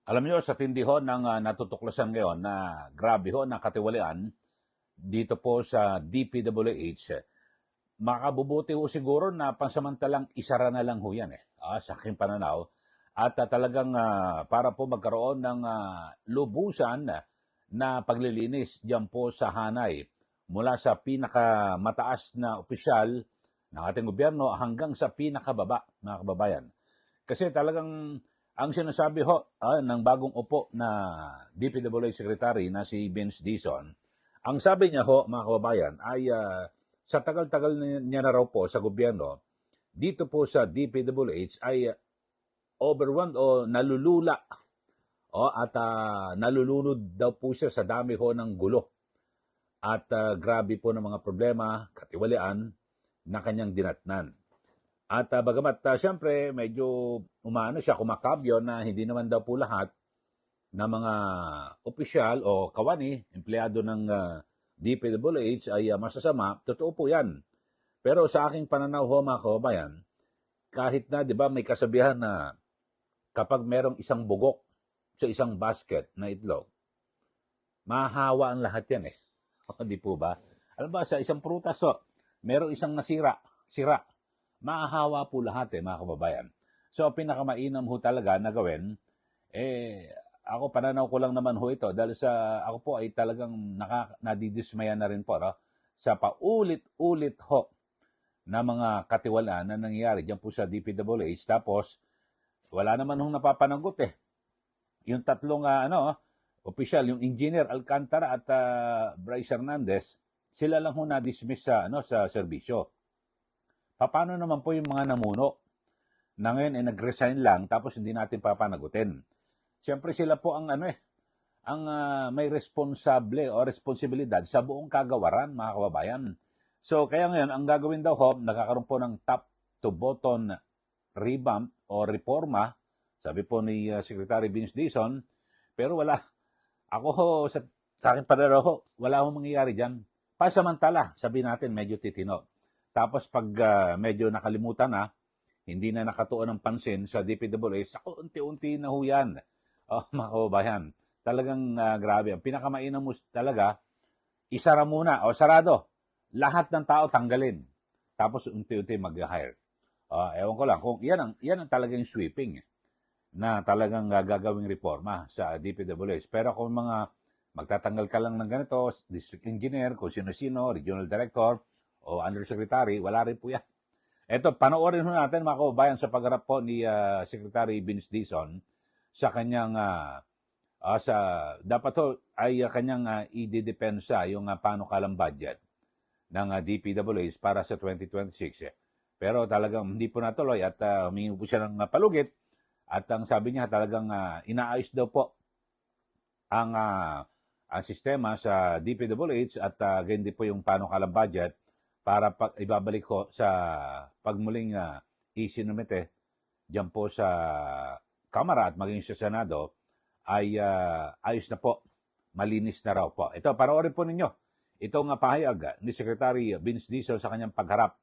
Alam niyo sa tindi ho ng natutuklasan ngayon na grabe ho na katiwalian dito po sa DPWH, makabubuti ho siguro na pansamantalang isara na lang ho yan sa aking pananaw. At talagang para po magkaroon ng lubusan na paglilinis diyan po sa hanay mula sa pinakamataas na opisyal ng ating gobyerno hanggang sa pinakababa, mga kababayan. Kasi talagang ang sinasabi ho ng bagong upo na DPWH Secretary na si Vince Dizon, ang sabi niya ho, mga kababayan, ay sa tagal-tagal niya na raw po sa gobyerno, dito po sa DPWH ay overwhelmed o nalulula at nalulunod daw po siya sa dami ho ng gulo at grabe po ng mga problema, katiwalian na kanyang dinatnan. At bagamat siyempre medyo umano siya, kumakabyo na hindi naman daw po lahat na mga opisyal o kawani, empleyado ng DPWH ay masasama. Totoo po yan. Pero sa aking pananaw ho, mga kababayan, kahit na, di ba, may kasabihan na kapag merong isang bugok sa isang basket na itlog, mahahawa ang lahat yan Di po ba? Alam ba, sa isang prutas merong isang sira, mahahawa po lahat mga kababayan. So, pinakamainam ho talaga na gawin, ako pananaw ko lang naman ho ito dahil sa ako po ay talagang nadidismaya na rin po sa paulit-ulit ho na mga katiwalaan na nangyayari diyan po sa DPWH. Tapos, wala naman hong napapanagot Yung tatlong opisyal, yung Engineer Alcantara at Bryce Hernandez, sila lang ho na-dismiss sa serbisyo. Paano naman po yung mga namuno na ngayon nag-resign lang tapos hindi natin papanagutin? Siyempre sila po ang may responsable o responsibilidad sa buong kagawaran, mga kababayan. So kaya ngayon ang gagawin daw nagkakaroon po ng top to bottom revamp o reforma, sabi po ni Secretary Vince Dizon, pero wala. Ako sa akin pananaw wala hong mangyayari diyan. Pasamantala, sabi natin medyo titino. Tapos pag medyo nakalimutan na, hindi na nakatuon ng pansin sa DPWH, unti-unti na ho yan. Mga kababayan, talagang grabe. Ang pinakamainam mo talaga, isara muna o sarado. Lahat ng tao tanggalin. Tapos unti-unti mag-hire. Ewan ko lang, kung yan ang talagang sweeping na talagang gagawing reforma sa DPWH. Pero kung magtatanggal ka lang ng ganito, district engineer, kung sino-sino, regional director, o undersecretary, wala rin po yan. Ito, panoorin ho natin mga kababayan sa pagharap po ni Secretary Vince Dizon sa kanyang dapat ay kanyang idedepensa yung panukalang budget ng DPWH para sa 2026. Pero talagang hindi po natuloy at humingi po siya ng palugit at ang sabi niya talagang inaayos daw po ang sistema sa DPWH at ganyan po yung panukalang budget para ibabalik ko sa pagmuling isinumite diyan po sa Kamara at maging sa Senado ay ayos na po, malinis na raw po. Ito, panoorin po ninyo itong pahayag ni Secretary Vince Dizon sa kanyang pagharap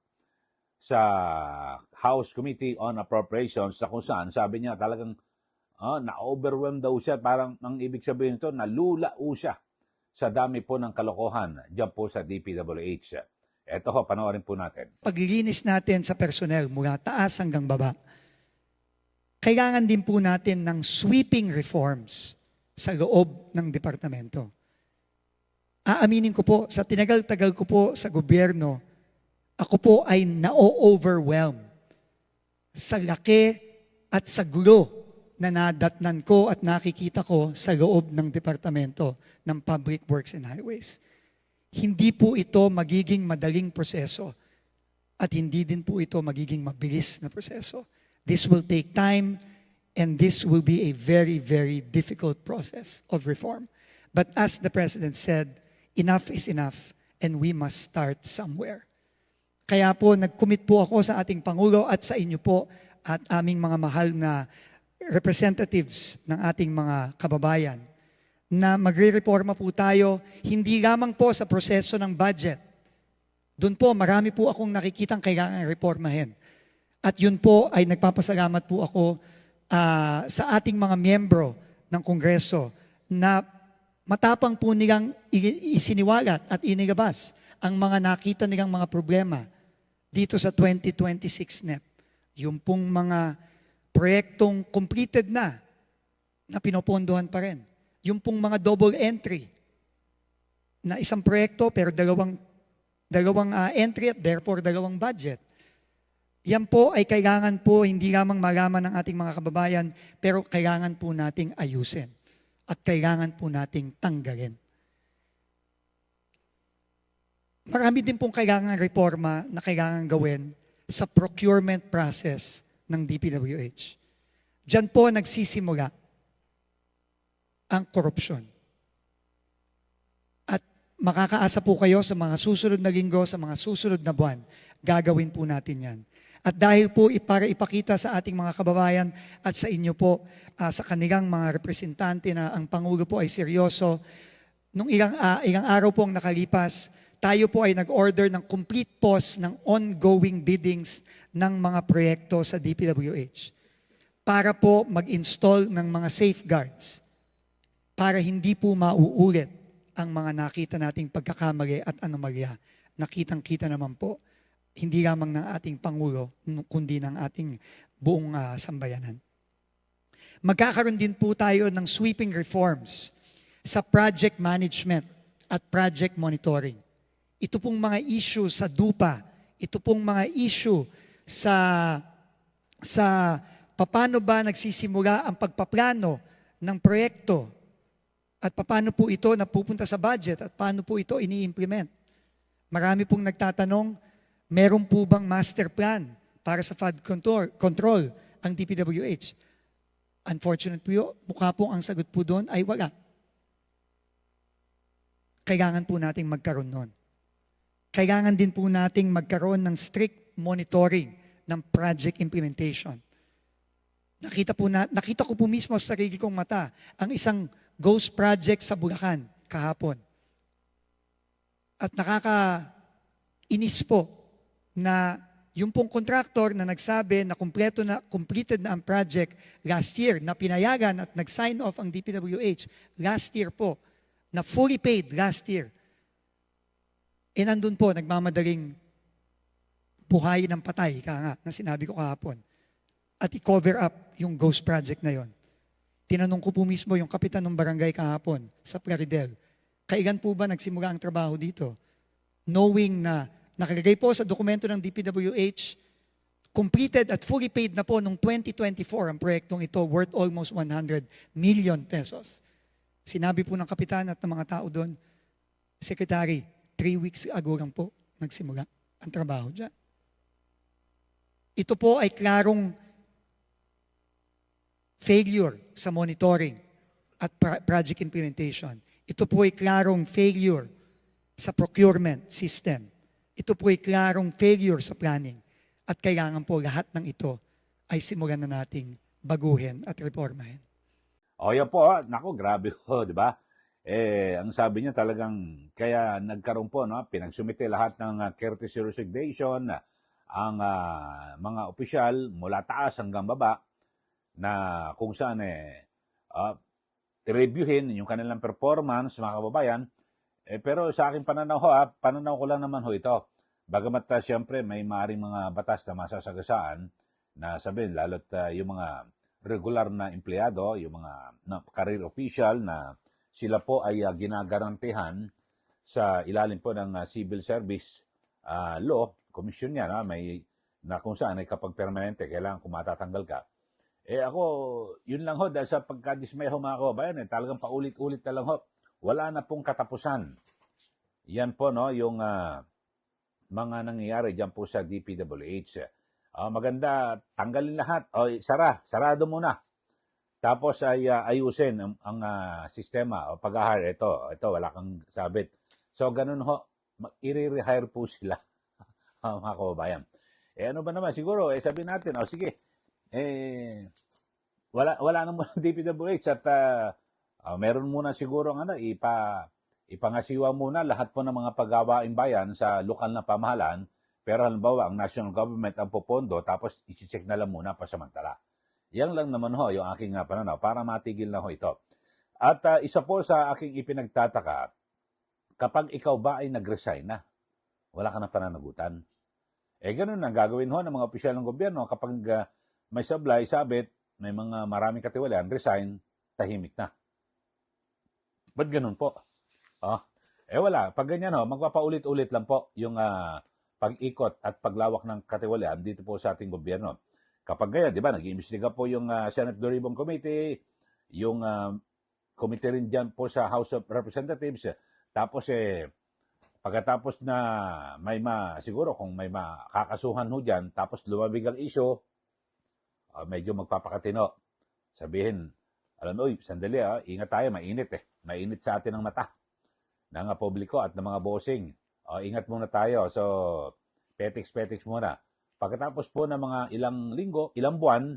sa House Committee on Appropriations sa kung saan sabi niya talagang na-overwhelmed daw siya. Parang ang ibig sabihin nito, nalulao siya sa dami po ng kalokohan diyan po sa DPWH. Ito panoorin po natin. Paglilinis natin sa personnel mula taas hanggang baba, kailangan din po natin ng sweeping reforms sa loob ng departamento. Aaminin ko po, sa tinagal-tagal ko po sa gobyerno, ako po ay na-overwhelm sa laki at sa gulo na nadatnan ko at nakikita ko sa loob ng departamento ng Public Works and Highways. Hindi po ito magiging madaling proseso at hindi din po ito magiging mabilis na proseso. This will take time and this will be a very, very difficult process of reform. But as the President said, enough is enough and we must start somewhere. Kaya po nag-commit po ako sa ating Pangulo at sa inyo po at aming mga mahal na representatives ng ating mga kababayan na magre-reforma po tayo, hindi lamang po sa proseso ng budget. Doon po, marami po akong nakikitang kailangan reformahin. At yun po ay nagpapasalamat po ako sa ating mga miyembro ng Kongreso na matapang po nilang isiniwalat at inilabas ang mga nakita nilang mga problema dito sa 2026 NEP. Yung pong mga proyektong completed na pinopondohan pa rin. Yung pong mga double entry na isang proyekto pero dalawang entry at therefore dalawang budget. Yan po ay kailangan po hindi lamang malaman ng ating mga kababayan, pero kailangan po nating ayusin at kailangan po nating tanggalin. Marami din pong kailangan reforma na kailangan gawin sa procurement process ng DPWH. Diyan po nagsisimula ang korupsyon. At makakaasa po kayo sa mga susunod na linggo, sa mga susunod na buwan, gagawin po natin yan. At dahil po para ipakita sa ating mga kababayan at sa inyo po, sa kanilang mga representante na ang Pangulo po ay seryoso, nung ilang araw po ang nakalipas, tayo po ay nag-order ng complete pause ng ongoing biddings ng mga proyekto sa DPWH para po mag-install ng mga safeguards para hindi po mauulit ang mga nakita nating pagkakamali at anomalya. Nakitang-kita naman po, hindi lamang ng ating Pangulo, kundi ng ating buong sambayanan. Magkakaroon din po tayo ng sweeping reforms sa project management at project monitoring. Ito pong mga issue sa DUPA, ito pong mga issue sa paano ba nagsisimula ang pagpaplano ng proyekto at paano po ito napupunta sa budget at paano po ito ini-implement. Marami pong nagtatanong, meron po bang master plan para sa flood control ang DPWH? Unfortunately po, mukha po ang sagot po doon ay wala. Kailangan po nating magkaroon nun. Kailangan din po nating magkaroon ng strict monitoring ng project implementation. Nakita ko po mismo sa sarili kong mata ang isang ghost project sa Bulacan kahapon. At nakakainis po na yung pong contractor na nagsabi na completed na ang project last year, na pinayagan at nag-sign off ang DPWH last year po, na fully paid last year. E nandun po, nagmamadaling buhay ng patay, na sinabi ko kahapon. At i-cover up yung ghost project na yon. Tinanong ko po mismo yung kapitan ng barangay kahapon sa Plaridel, kailan po ba nagsimula ang trabaho dito? Knowing na nakalagay po sa dokumento ng DPWH, completed at fully paid na po noong 2024 ang proyektong ito worth almost 100 million pesos. Sinabi po ng kapitan at ng mga tao doon, Secretary, 3 weeks ago lang po nagsimula ang trabaho dyan. Ito po ay klarong failure sa monitoring at project implementation. Ito po ay klarong failure sa procurement system. Ito po ay klarong failure sa planning. At kailangan po lahat ng ito ay simulan na nating baguhin at reformahin. O yan po, naku, grabe po, di ba? Ang sabi niya talagang, kaya nagkaroon po, no, pinagsumite lahat ng courtesy resignation, ang mga opisyal mula taas hanggang baba, na kung saan i-reviewin yung kanilang performance, mga kababayan. Pero sa aking pananaw ko lang naman ho ito. Bagamat siyempre may maaaring mga batas na masasagasaan na sabihin, lalo't yung mga regular na empleyado, yung mga career official na sila po ay ginagarantihan sa ilalim po ng civil service law, commission niya, na kung saan ay kapag permanente, kailangan kung matatanggal ka. Ako, yun lang ho, dahil sa pagkadismay ho mga kababayan, talagang paulit-ulit na lang ho. Wala na pong katapusan. Yan po, no, yung mga nangyayari dyan po sa DPWH. Maganda, tanggalin lahat. Sarado muna. Tapos ay ayusin ang sistema o pag-hire. Ito, wala kang sabit. So, ganun ho, i-rehire po sila, mga kababayan. Ano ba naman, siguro, sabihin natin, sige, wala na muna DPWH at meron muna siguro ipangasiwa muna lahat po ng mga paggawaing bayan sa lokal na pamahalaan, pero halimbawa ang national government ang popondo tapos i-check na lang muna pasamantala. Yan lang naman ho yung aking pananaw para matigil na ho ito. At isa po sa aking ipinagtataka, kapag ikaw ba ay nag-resign na, wala ka na pananagutan. Ganun ang gagawin ho ng mga opisyal ng gobyerno kapag may sablay, sabit, may mga maraming katiwalian, resign, tahimik na. Ba't ganun po? Wala. Pag ganyan ho, magpapaulit-ulit lang po yung pag-ikot at paglawak ng katiwalian dito po sa ating gobyerno. Kapag ganyan, di ba, nag-iimbestiga po yung Senate Blue Ribbon Committee, yung committee rin dyan po sa House of Representatives. Tapos pagkatapos na siguro kung may makakasuhan ho dyan, tapos lumabig ang issue, medyo magpapakatino. Sabihin, alam mo, sandali ingat tayo, mainit Mainit sa atin ang mata ng publiko at ng mga bossing. Ingat muna tayo. So, petiks muna. Pagkatapos po ng mga ilang linggo, ilang buwan,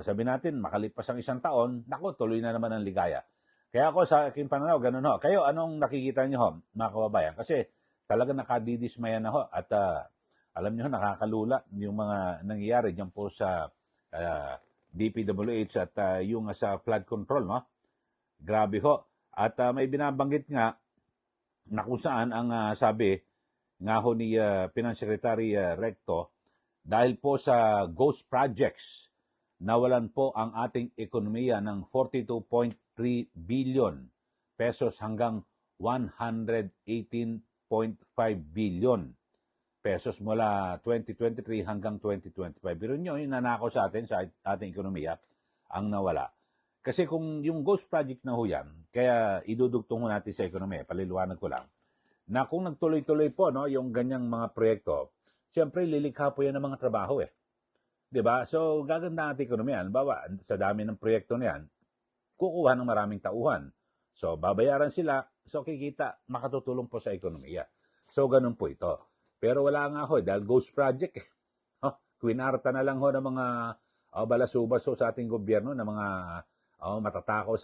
sabi natin, makalipas ang isang taon, naku, tuloy na naman ang ligaya. Kaya ako sa aking pananaw, ganun ho. Kayo, anong nakikita niyo ho, mga kababayan? Kasi talaga nakadidismaya na ho. At alam niyo, nakakalula yung mga nangyayari dyan po sa DPWH at yung sa flood control, no? Grabe ho. At may binabanggit nga na kung saan ang sabi nga ho ni Finance Secretary Recto, dahil po sa ghost projects, nawalan po ang ating ekonomiya ng 42.3 billion pesos hanggang 118.5 billion pesos mula 2023 hanggang 2025. Pero yun yung nanakaw sa atin, sa ating ekonomiya, ang nawala. Kasi kung yung ghost project na ho yan, kaya idudugtong ho natin sa ekonomiya, paliwanag ko lang, na kung nagtuloy-tuloy po yung ganyang mga proyekto, siyempre lilikha po yan ng mga trabaho Diba? So, gaganda ang ating ekonomiya. Halimbawa, sa dami ng proyekto na yan, kukuha ng maraming tauhan. So, babayaran sila. So, kikita, makatutulong po sa ekonomiya. So, ganun po ito. Pero wala nga ho, dahil ghost project kwinarta na lang ho ng mga balasubas sa ating gobyerno, ng mga matatakaw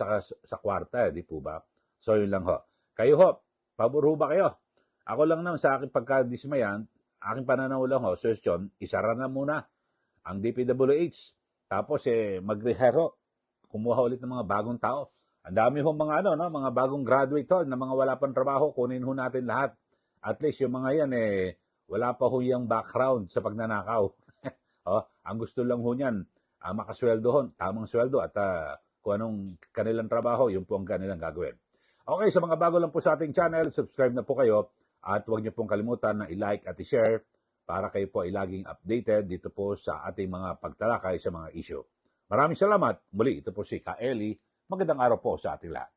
sa kwarta, di po ba? So, yun lang ho. Kayo ho, pabor ho ba kayo? Ako lang naman sa aking pagkadismayan, aking pananaw lang ho, suggestion, isara na muna ang DPWH. Tapos mag-rehire, kumuha ulit ng mga bagong tao. Ang dami ho mga mga bagong graduate na mga wala pang trabaho, kunin ho natin lahat. At least yung mga yan wala pa ho yung background sa pagnanakaw. Ang gusto lang ho niyan, makasweldo ho, tamang sweldo at kung anong kanilang trabaho, yun po ang kanilang gagawin. Okay, sa mga bago lang po sa ating channel, subscribe na po kayo at huwag niyo pong kalimutan na i-like at i-share para kayo po ay laging updated dito po sa ating mga pagtalakay sa mga issue. Maraming salamat. Muli, ito po si Ka Eli. Magandang araw po sa ating lahat.